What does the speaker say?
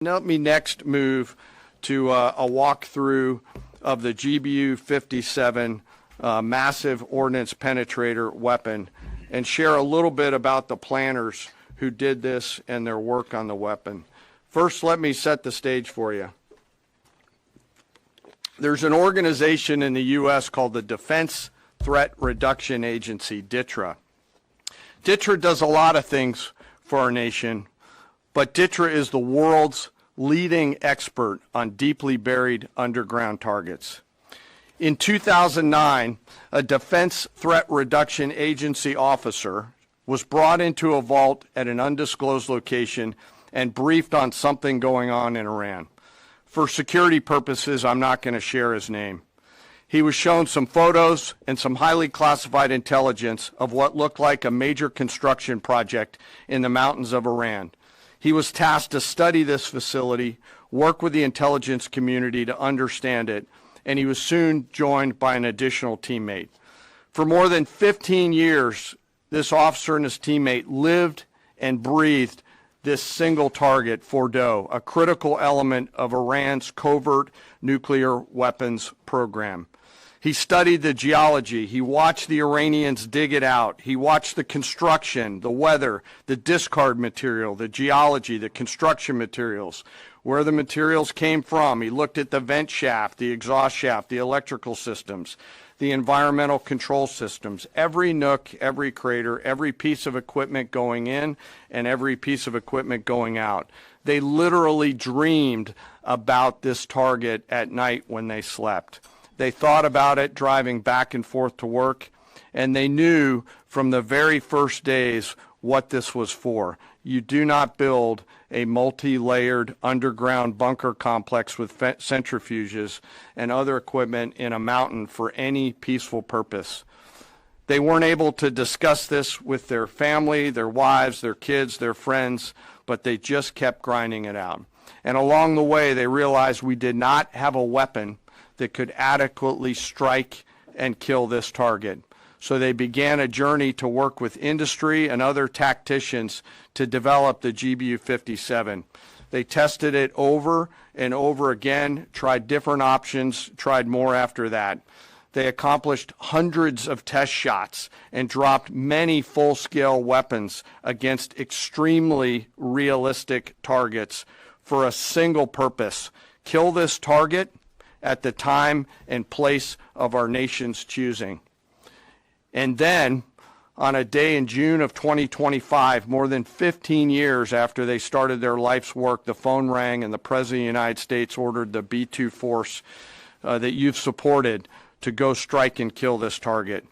Let me next move to a walkthrough of the GBU-57 massive ordnance penetrator weapon and share a little bit about the planners who did this and their work on the weapon. First, let me set the stage for you. There's an organization in the U.S. called the Defense Threat Reduction Agency, DTRA. DTRA does a lot of things for our nation, but DTRA is the world's leading expert on deeply buried underground targets. In 2009, a Defense Threat Reduction Agency officer was brought into a vault at an undisclosed location and briefed on something going on in Iran. For security purposes, I'm not going to share his name. He was shown some photos and some highly classified intelligence of what looked like a major construction project in the mountains of Iran. He was tasked to study this facility, work with the intelligence community to understand it, and he was soon joined by an additional teammate. For more than 15 years, this officer and his teammate lived and breathed this single target, Fordou, a critical element of Iran's covert nuclear weapons program. He studied the geology. He watched the Iranians dig it out. He watched the construction, the weather, the discard material, the geology, the construction materials, where the materials came from. He looked at the vent shaft, the exhaust shaft, the electrical systems, the environmental control systems, every nook, every crater, every piece of equipment going in and every piece of equipment going out. They literally dreamed about this target at night when they slept. They thought about it driving back and forth to work, and they knew from the very first days what this was for. You do not build a multi-layered underground bunker complex with centrifuges and other equipment in a mountain for any peaceful purpose. They weren't able to discuss this with their family, their wives, their kids, their friends, but they just kept grinding it out. And along the way, they realized we did not have a weapon that could adequately strike and kill this target. So they began a journey to work with industry and other tacticians to develop the GBU-57. They tested it over and over again, tried different options, tried more after that. They accomplished hundreds of test shots and dropped many full-scale weapons against extremely realistic targets for a single purpose: kill this target at the time and place of our nation's choosing. And then, on a day in June of 2025, more than 15 years after they started their life's work, the phone rang and the President of the United States ordered the B-2 force that you've supported to go strike and kill this target.